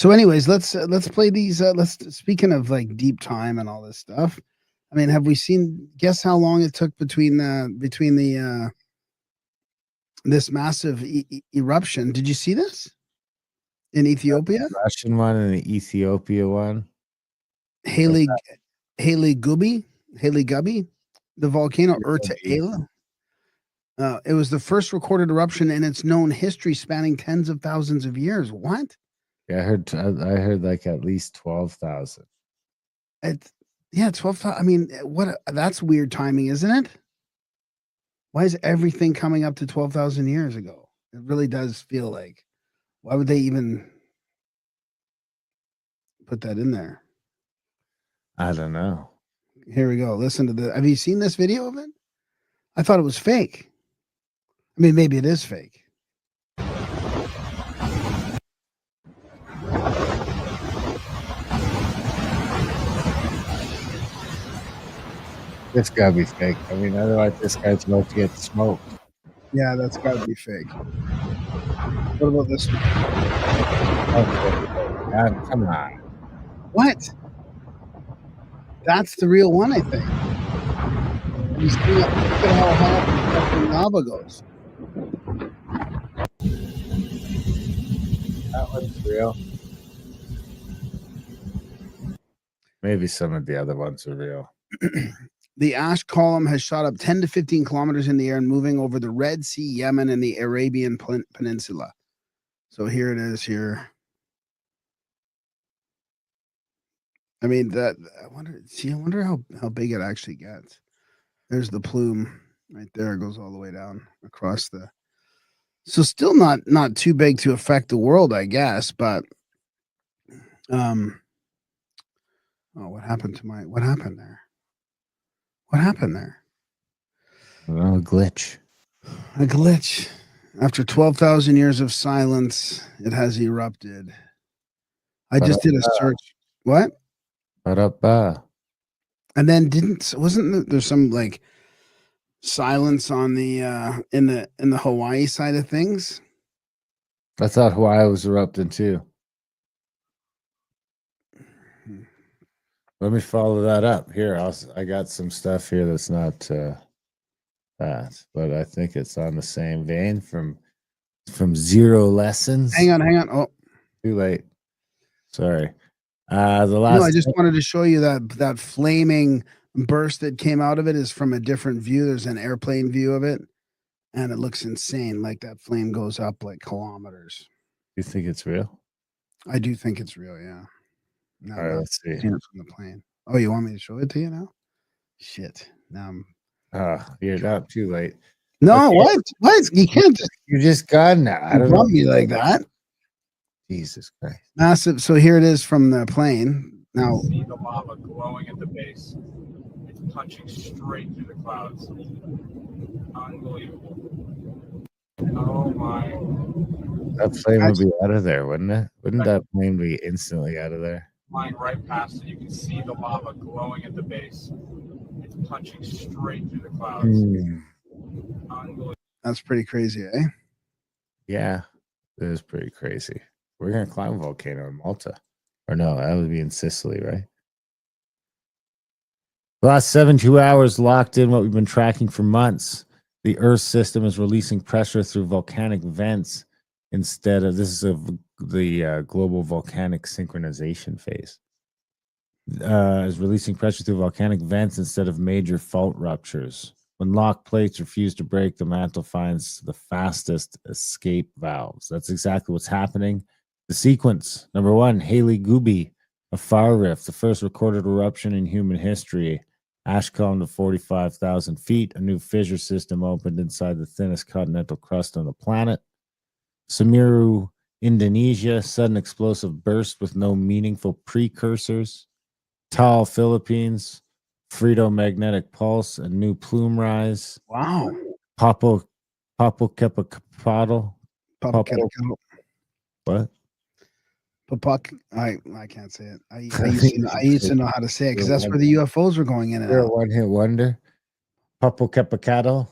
So, anyways, let's play these. Let's speaking of like deep time and all this stuff. I mean, have we seen? Guess how long it took between the this massive eruption? Did you see this in Ethiopia? The Russian one and the Ethiopia one. Haley Gubby, the volcano Erta. It was the first recorded eruption in its known history, spanning tens of thousands of years. What? Yeah, I heard like at least 12,000. Yeah, 12,000. I mean, that's weird timing, isn't it? Why is everything coming up to 12,000 years ago? It really does feel like, why would they even put that in there? I don't know. Here we go. Listen to the. Have you seen this video of it? I thought it was fake. I mean, maybe it is fake. This gotta be fake. I mean, otherwise this guy's about to get smoked. Yeah, that's gotta be fake. What about this one? God, come on. What? That's the real one, I think. You see, look at how hot the lava goes. That one's real. Maybe some of the other ones are real. The ash column has shot up 10 to 15 kilometers in the air and moving over the Red Sea, Yemen, and the Arabian Peninsula. So here it is here. I mean, I wonder how big it actually gets. There's the plume right there. It goes all the way down across the. So still not too big to affect the world, I guess. But oh, what happened there? What happened there? Oh, a glitch. A glitch. After 12,000 years of silence, it has erupted. I just did a search. What? And then wasn't there some like silence on the in the Hawaii side of things? I thought Hawaii was erupting too. Let me follow that up here. I got some stuff here that's not that, but I think it's on the same vein from Zero Lessons. Hang on. Oh, too late. Sorry. The last. No, I just wanted to show you that flaming burst that came out of it is from a different view. There's an airplane view of it, and it looks insane. Like that flame goes up like kilometers. You think it's real? I do think it's real. Yeah. No, all right, let's see. From the plane. Oh, you want me to show it to you now? Shit. Now you're not too late. No, okay. What? You can't just. You're just gone now. I don't know me like that. Jesus Christ. Massive. So here it is from the plane. Now see the lava glowing at the base. It's punching straight through the clouds. Unbelievable. Oh my. That plane would be out of there, wouldn't it? Wouldn't that plane be instantly out of there? Flying right past it, you can see the lava glowing at the base. It's punching straight through the clouds. Unbelievable. That's pretty crazy, eh? Yeah, it is pretty crazy. We're gonna climb a volcano in Malta. Or no, that would be in Sicily, right? The last 72 hours locked in what we've been tracking for months. The Earth system is releasing pressure through volcanic vents instead of the global volcanic synchronization phase. Is releasing pressure through volcanic vents instead of major fault ruptures. When locked plates refuse to break, the mantle finds the fastest escape valves. That's exactly what's happening. The sequence: number 1, Haley Gubby, a fire rift, the first recorded eruption in human history. Ash column to 45,000 feet. A new fissure system opened inside the thinnest continental crust on the planet. Semeru, Indonesia, sudden explosive burst with no meaningful precursors. Taal, Philippines, Frito-magnetic pulse, a new plume rise. Wow. Popocatépetl. What? I can't say it. I used to know how to say it because that's where the UFOs were going in and You're out. a one-hit wonder. Popocatépetl,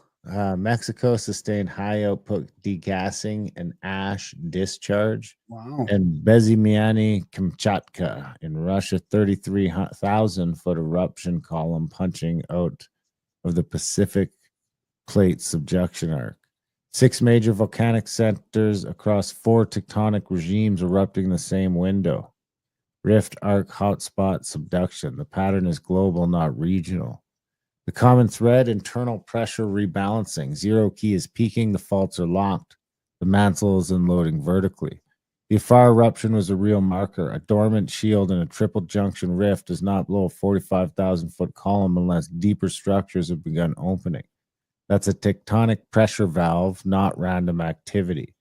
Mexico sustained high output degassing and ash discharge. Wow. And Bezimiany, Kamchatka in Russia, 33,000 foot eruption column punching out of the Pacific plate subduction arc. 6 major volcanic centers across 4 tectonic regimes erupting in the same window. Rift, arc, hotspot, subduction. The pattern is global, not regional. The common thread, internal pressure rebalancing. Zero key is peaking, the faults are locked. The mantle is unloading vertically. The Afar eruption was a real marker. A dormant shield in a triple junction rift does not blow a 45,000 foot column unless deeper structures have begun opening. That's a tectonic pressure valve, not random activity.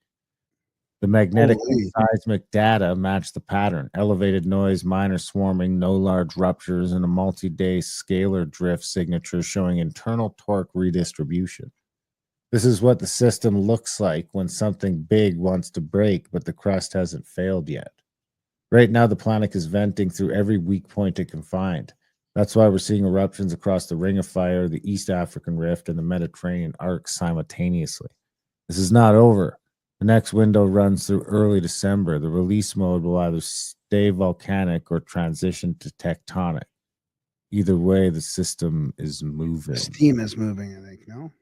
The magnetic and seismic data match the pattern. Elevated noise, minor swarming, no large ruptures, and a multi-day scalar drift signature showing internal torque redistribution. This is what the system looks like when something big wants to break, but the crust hasn't failed yet. Right now, the planet is venting through every weak point it can find. That's why we're seeing eruptions across the Ring of Fire, the East African Rift, and the Mediterranean Arc simultaneously. This is not over. The next window runs through early December. The release mode will either stay volcanic or transition to tectonic. Either way, the system is moving. Steam is moving, I think. No?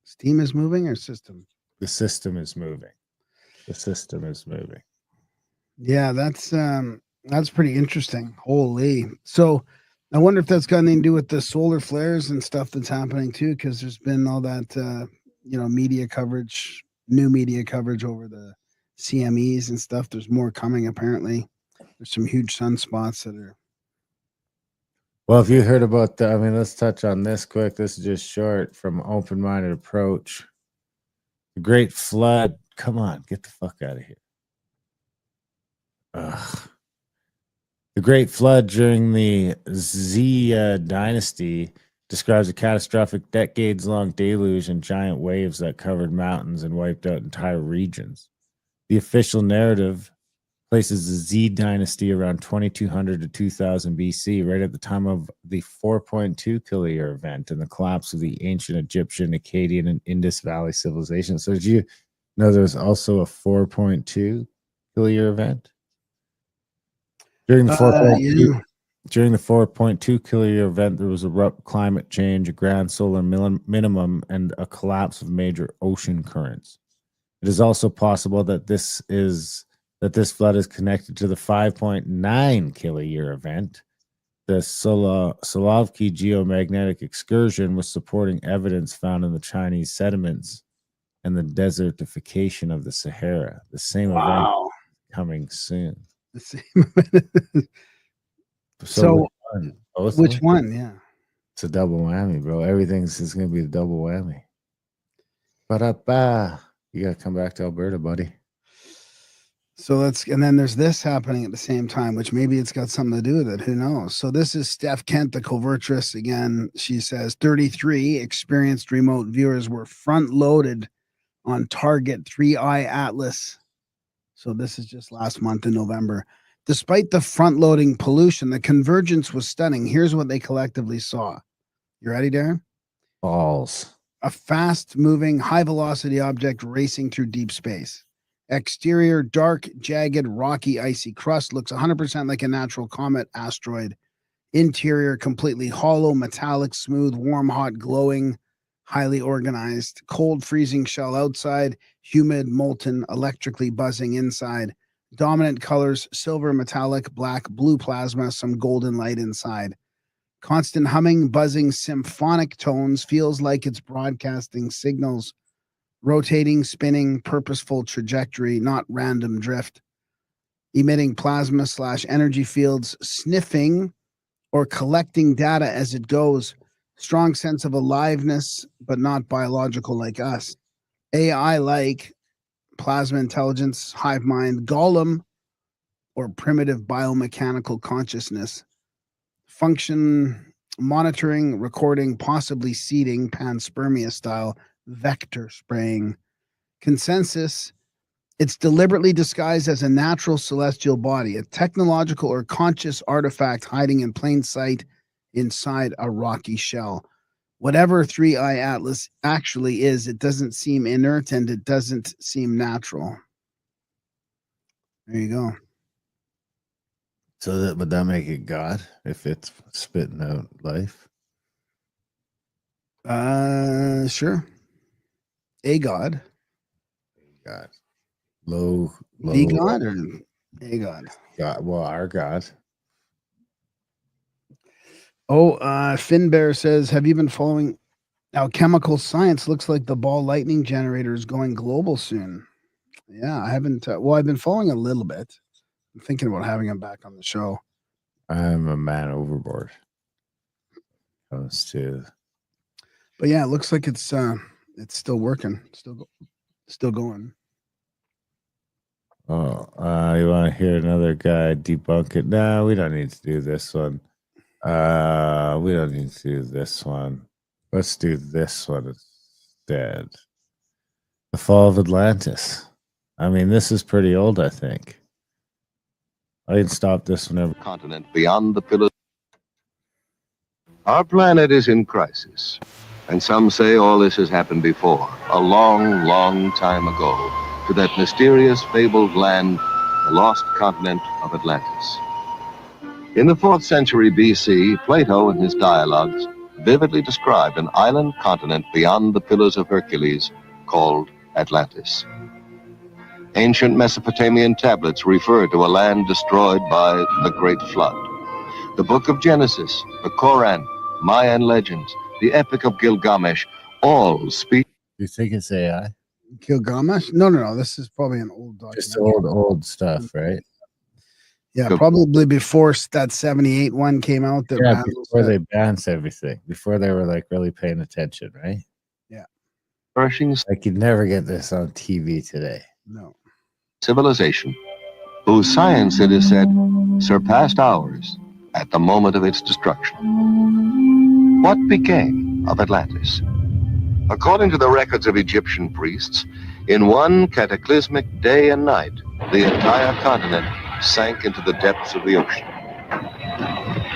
Steam is moving or system? The system is moving. The system is moving. Yeah, that's pretty interesting. Holy. So I wonder if that's got anything to do with the solar flares and stuff that's happening too, because there's been all that media coverage, new media coverage over the CMEs and stuff. There's more coming apparently. There's some huge sunspots that are. Well, if you heard about let's touch on this quick. This is just short from Open-Minded Approach. The Great Flood. Come on, get the fuck out of here. Ugh. The Great Flood during the Xia dynasty describes a catastrophic decades-long deluge and giant waves that covered mountains and wiped out entire regions. The official narrative places the Z dynasty around 2200 to 2000 BC, right at the time of the 4.2 kiloyear event and the collapse of the ancient Egyptian, Akkadian, and Indus Valley civilization. So did you know there's also a 4.2 kiloyear event? During the 4.2 kiloyear event, there was abrupt climate change, a grand solar minimum, and a collapse of major ocean currents. It is also possible that this flood is connected to the 5.9 kiloyear event. The Solovki geomagnetic excursion was supporting evidence found in the Chinese sediments and the desertification of the Sahara. The same event coming soon. The same. So which one? Yeah. It's a double whammy, bro. Everything's is going to be a double whammy. Ba-da-ba. You got to come back to Alberta, buddy. So and then there's this happening at the same time, which maybe it's got something to do with it. Who knows? So this is Steph Kent, the covertress. Again, she says 33 experienced remote viewers were front loaded on Target 3i Atlas. So this is just last month in November. Despite the front-loading pollution, the convergence was stunning. Here's what they collectively saw. You ready, Darren? Balls. A fast-moving, high-velocity object racing through deep space. Exterior, dark, jagged, rocky, icy crust. Looks 100% like a natural comet asteroid. Interior, completely hollow, metallic, smooth, warm, hot, glowing, highly organized. Cold, freezing shell outside. Humid, molten, electrically buzzing inside. Dominant colors, silver, metallic, black, blue plasma, some golden light inside. Constant humming, buzzing, symphonic tones, feels like it's broadcasting signals. Rotating, spinning, purposeful trajectory, not random drift. Emitting plasma / energy fields, sniffing or collecting data as it goes. Strong sense of aliveness, but not biological like us. AI-like, plasma intelligence, hive mind, golem, or primitive biomechanical consciousness. Function, monitoring, recording, possibly seeding, panspermia style, vector spraying. Consensus, it's deliberately disguised as a natural celestial body, a technological or conscious artifact hiding in plain sight inside a rocky shell. whatever 3i Atlas actually is, it doesn't seem inert and it doesn't seem natural. There you go. So would that make it God if it's spitting out life? Sure. A god. God. Low The god or a god? God. Well, our God. Oh, Finbear says, have you been following how chemical science looks like the ball lightning generator is going global soon? Yeah, I haven't. Well, I've been following a little bit. I'm thinking about having him back on the show. I'm a man overboard. Comes to, But yeah, it looks like it's still working, still going. oh, you want to hear another guy debunk it? No, we don't need to do this one. We don't need to do this one. Let's do this one instead. The fall of Atlantis. I mean, this is pretty old, I think. I can stop this whenever. Continent beyond the pillars. Our planet is in crisis, and some say all this has happened before, a long, long time ago, to that mysterious, fabled land, the lost continent of Atlantis. In the 4th century BC, Plato, in his dialogues, vividly described an island continent beyond the Pillars of Hercules called Atlantis. Ancient Mesopotamian tablets refer to a land destroyed by the Great Flood. The Book of Genesis, the Koran, Mayan legends, the Epic of Gilgamesh, all speak. You think it's AI? Gilgamesh? No. This is probably an old document. Just old stuff, right? Yeah, probably before that 78 one came out. That Yeah, before they banned everything. Before they were like really paying attention, right? Yeah. Like you'd never get this on TV today. No. Civilization, whose science, it is said, surpassed ours at the moment of its destruction. What became of Atlantis? According to the records of Egyptian priests, in one cataclysmic day and night, the entire continent sank into the depths of the ocean.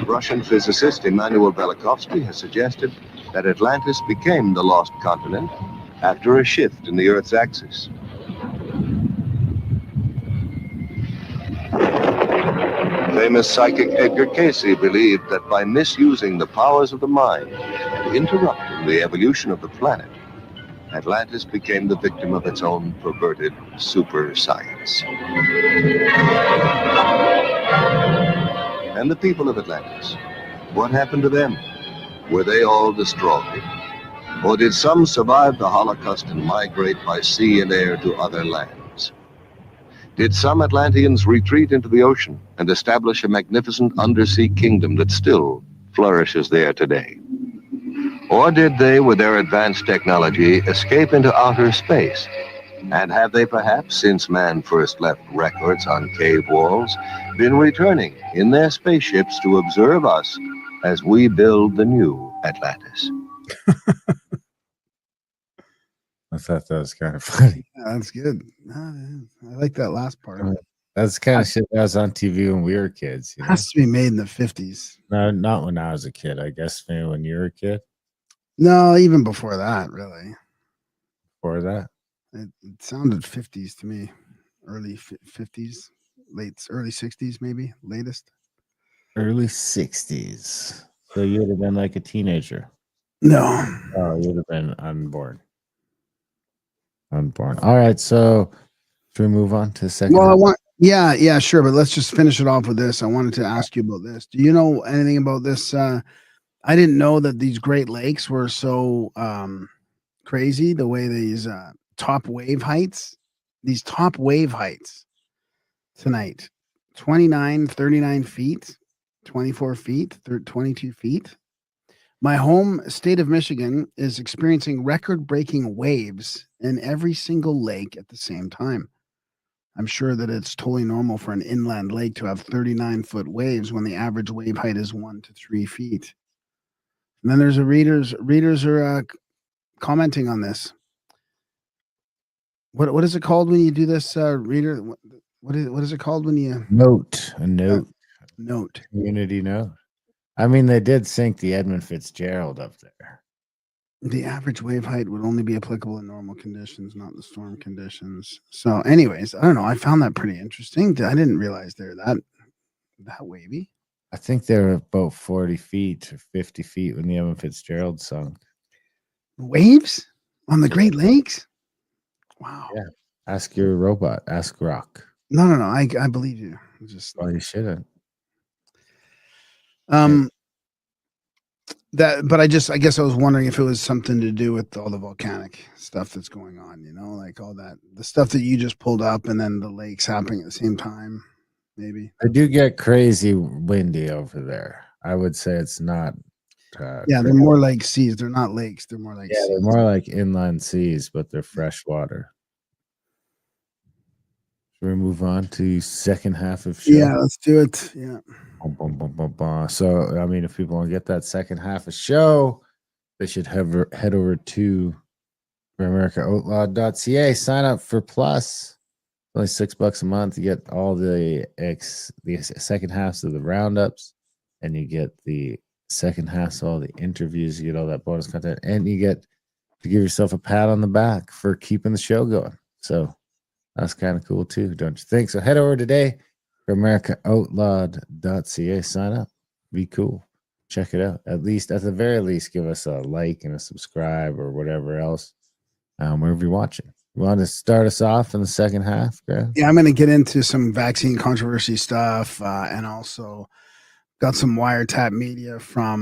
Russian physicist Immanuel Velikovsky has suggested that Atlantis became the lost continent after a shift in the Earth's axis. Famous psychic Edgar Cayce believed that by misusing the powers of the mind and interrupting the evolution of the planet, Atlantis became the victim of its own perverted super science. And the people of Atlantis, what happened to them? Were they all destroyed? Or did some survive the Holocaust and migrate by sea and air to other lands? Did some Atlanteans retreat into the ocean and establish a magnificent undersea kingdom that still flourishes there today? Or did they, with their advanced technology, escape into outer space? And have they perhaps, since man first left records on cave walls, been returning in their spaceships to observe us as we build the new Atlantis? I thought that was kind of funny. Yeah, that's good. I like that last part. That's the kind of shit that was on TV when we were kids. You know? Has to be made in the 50s. No, not when I was a kid. I guess maybe when you were a kid. No, even before that, really. Before that, it sounded 50s to me. Early 50s, early 60s, maybe latest. Early 60s. So you would have been like a teenager. No. Oh, you would have been unborn. Unborn. All right. So should we move on to the second? Well, yeah, sure. But let's just finish it off with this. I wanted to ask you about this. Do you know anything about this? I didn't know that these Great Lakes were so crazy. The way these top wave heights tonight, 29, 39 feet, 24 feet, 22 feet. My home state of Michigan is experiencing record-breaking waves in every single lake at the same time. I'm sure that it's totally normal for an inland lake to have 39-foot waves when the average wave height is 1 to 3 feet. And then there's readers are commenting on this. What is it called when you do this, reader? What is it called when you note? Note. Community note. I mean, they did sink the Edmund Fitzgerald up there. The average wave height would only be applicable in normal conditions, not the storm conditions. So, anyways, I don't know. I found that pretty interesting. I didn't realize they're that wavy. I think they're about 40 feet or 50 feet when the Evan Fitzgerald sunk. Waves on the Great Lakes? Wow. Yeah. Ask your robot. Ask Rock. No. I believe you. Just Well, you shouldn't. but I guess I was wondering if it was something to do with all the volcanic stuff that's going on, like all that, the stuff that you just pulled up and then the lakes happening at the same time, maybe. I do get crazy windy over there. I would say it's not. They're more like seas. They're not lakes. They're more like seas. They're more like inland seas, but they're fresh water. Should we move on to second half of show? Yeah, let's do it. Yeah. So, I mean, if people want to get that second half of show, they should head over to AmericaOutlawed.ca. Sign up for Plus. Only $6 a month. You get all the second halves of the roundups, and you get the second half of all the interviews. You get all that bonus content, and you get to give yourself a pat on the back for keeping the show going. So that's kind of cool too, don't you think? So head over today for AmericaOutlawed.ca. Sign up. Be cool. Check it out. At the very least, give us a like and a subscribe or whatever else, wherever you're watching. You want to start us off in the second half, Greg? Yeah, I'm going to get into some vaccine controversy stuff, and also got some wiretap media from